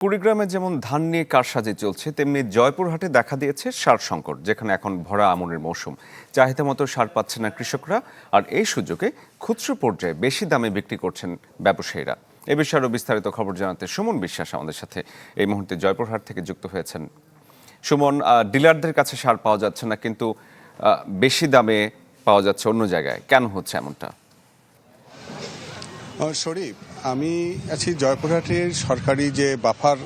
কুড়িগ্রামে যেমন ধান নিয়ে কারসাজি চলছে, তেমনি জয়পুরহাটে দেখা দিয়েছে সার সংকট, যেখানে এখন ভরা আমনের মৌসুম। চাহিদা মতো সার পাচ্ছে না কৃষকরা, আর এই সুযোগে খুচরো পর্যায়ে বেশি দামে বিক্রি করছেন ব্যবসায়ীরা। এ বিষয়ে আরও বিস্তারিত খবর জানাতে সুমন বিশ্বাস আমাদের সাথে এই মুহূর্তে জয়পুরহাট থেকে যুক্ত হয়েছেন। সুমন, ডিলারদের কাছে সার পাওয়া যাচ্ছে না, কিন্তু বেশি দামে পাওয়া যাচ্ছে অন্য জায়গায়, কেন হচ্ছে এমনটা? শরীফ, আমি আছি জয়পুরহাটের সরকারি যে বাফার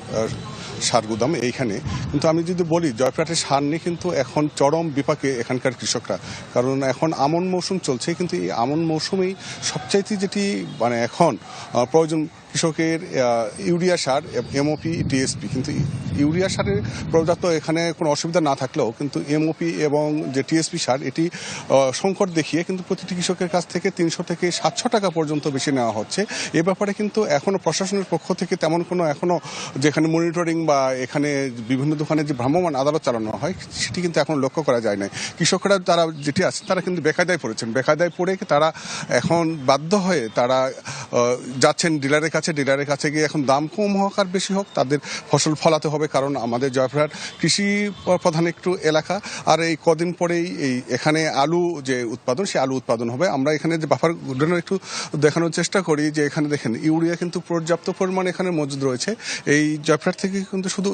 সার গুদাম এইখানে। কিন্তু আমি যদি বলি, জয়পুরহাটের সার নিয়ে কিন্তু এখন চরম বিপাকে এখানকার কৃষকরা। কারণ এখন আমন মৌসুম চলছে, কিন্তু এই আমন মৌসুমেই সবচাইতে যেটি এখন প্রয়োজন কৃষকের ইউরিয়া সার, এমওপি, টিএসপি। কিন্তু ইউরিয়া সারের পর্যাপ্ত এখানে কোনো অসুবিধা না থাকলেও কিন্তু এমওপি এবং যে টিএসপি সার, এটি সংকট দেখিয়ে কিন্তু প্রতিটি কৃষকের কাছ থেকে 300 থেকে 700 টাকা পর্যন্ত বেশি নেওয়া হচ্ছে। এ ব্যাপারে কিন্তু এখনও প্রশাসনের পক্ষ থেকে তেমন কোনো এখনও যেখানে মনিটরিং বা এখানে বিভিন্ন দোকানে যে ভ্রাম্যমাণ আদালত চালানো হয়, সেটি কিন্তু এখন লক্ষ্য করা যায় না। কৃষকরা তারা যেটি আছে, তারা কিন্তু বেকায়দায় পড়েছেন। বেকায়দায় পড়ে তারা এখন বাধ্য হয়ে তারা যাচ্ছেন ডিলারের কাছে। ডিলারের কাছে গিয়ে এখন দাম কম হোক আর বেশি হোক, তাদের ফসল ফলাতে হবে। কারণ আমাদের জয়পুরহাট কৃষি প্রধান একটু এলাকা, আর এই কদিন পরেই এখানে আলু যে উৎপাদন, সেই আলু উৎপাদন হবে। আমরা এখানে যে বাফার গুদামের একটু দেখানোর চেষ্টা করি যে এখানে দেখেন ইউরিয়া কিন্তু পর্যাপ্ত পরিমাণে এখানে মজুদ রয়েছে। এই জয়পুরহাট থেকে কিন্তু শুধু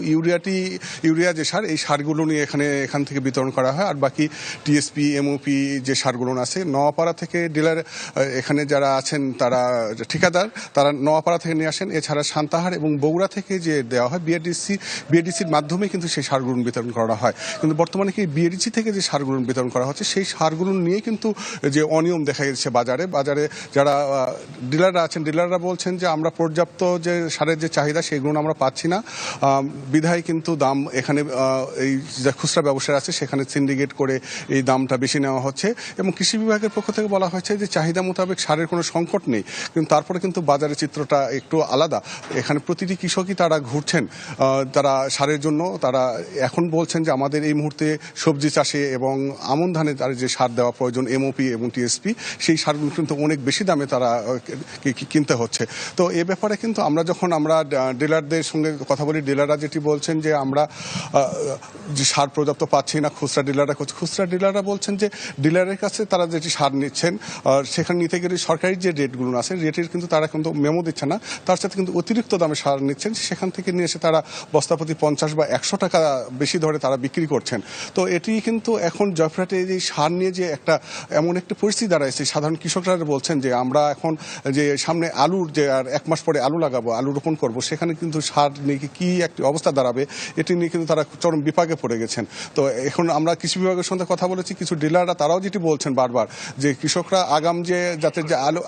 ইউরিয়া যে সার, এই সারগুলো নিয়ে এখান থেকে বিতরণ করা হয়। আর বাকি টিএসপি, এমওপি যে সারগুলো আছে, নোয়াপাড়া থেকে ডিলার এখানে যারা আছেন, তারা ঠিকাদার, তারা নোয়াপাড়া থেকে নিয়ে আসেন। এছাড়া সান্তাহার এবং বগুড়া থেকে যে দেওয়া হয় বিএডিসির মাধ্যমে কিন্তু সেই সারগুলো বিতরণ করা হয়। কিন্তু বর্তমানে কি বিএডিসি থেকে যে সারগুলো বিতরণ করা হচ্ছে, সেই সারগুলো নিয়ে কিন্তু যে অনিয়ম দেখা যাচ্ছে বাজারে যারা ডিলাররা আছেন, ডিলাররা বলছেন যে আমরা পর্যাপ্ত যে সারের যে চাহিদা, সেগুলো আমরা পাচ্ছি না। বিধায় কিন্তু দাম এখানে এই যে খুচরা ব্যবসায়ী আছে, সেখানে সিন্ডিকেট করে এই দামটা বেশি নেওয়া হচ্ছে। এবং কৃষি বিভাগের পক্ষ থেকে বলা হয়েছে যে চাহিদা মোতাবেক সারের কোনো সংকট নেই, কিন্তু তারপরে কিন্তু বাজারের চিত্রটা একটু আলাদা। এখানে প্রতিটি কৃষকই তারা ঘুরছেন, তারা সারের জন্য। তারা এখন বলছেন যে আমাদের এই মুহূর্তে সবজি চাষে এবং আমন ধানে তার যে সার দেওয়া প্রয়োজন, এমওপি এবং টিএসপি, সেই সারগুলো কিন্তু অনেক বেশি দামে তারা কিনতে হচ্ছে। তো এ ব্যাপারে কিন্তু আমরা ডিলারদের সঙ্গে কথা বলি, ডিলাররা যেটি বলছেন যে আমরা যে সার পর্যাপ্ত পাচ্ছি না। খুচরা ডিলাররা বলছেন যে ডিলারের কাছে তারা যেটি সার নিচ্ছেন, সেখানে নিতে গেলে সরকারি যে রেটগুলো আছে, রেটের কিন্তু তারা কিন্তু মেমো দিচ্ছে না, তার সাথে কিন্তু অতিরিক্ত দামে সার নিচ্ছেন। সেখান থেকে নিয়ে এসে তারা বস্তাপ্রতি 50 বা 100 টাকা বেশি ধরে তারা বিক্রি করছেন। তো এটি কিন্তু এখন জয়পুরহাটে যে সার নিয়ে যে এমন একটা পরিস্থিতি দাঁড়াইছে, সাধারণ কৃষকরা বলছেন যে আমরা এখন যে সামনে আলুর যে আর 1 মাস পরে আলু লাগাবো, আলু রোপণ করবো, সেখানে কিন্তু সার নিয়ে কি একটি অবস্থা দাঁড়াবে, এটি নিয়ে কিন্তু তারা চরম বিপাকে পড়ে গেছেন। তো এখন আমরা কৃষি বিভাগের সঙ্গে কথা বলেছি, কিছু ডিলাররা তারাও যেটি বলছেন বারবার, যে কৃষকরা আগাম যে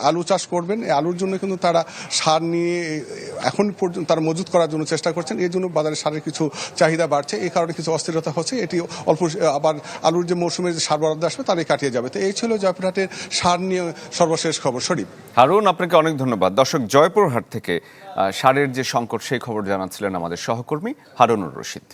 আলু চাষ করবেন, এই আলুর জন্য কিন্তু তারা সার নিয়ে এখন পর্যন্ত তারা মজুত করার জন্য চেষ্টা করছেন। এই জন্য বাজারে সারের কিছু চাহিদা বাড়ছে, এই কারণে কিছু অস্থিরতা হচ্ছে। এটি অল্প আবার আলুর যে মৌসুমের যে সার বরাদ্দ আসবে, তারাই কাটিয়ে যাবে। তো এই ছিল জয়পুরহাটের সার নিয়ে সর্বশেষ খবর। শরীফ, হারুন, আপনাকে অনেক ধন্যবাদ। দর্শক, জয়পুরহাট থেকে সারের যে সংকট, সেই খবর জানাচ্ছিলেন আমাদের সহকর্মী হারুনুর রশিদ।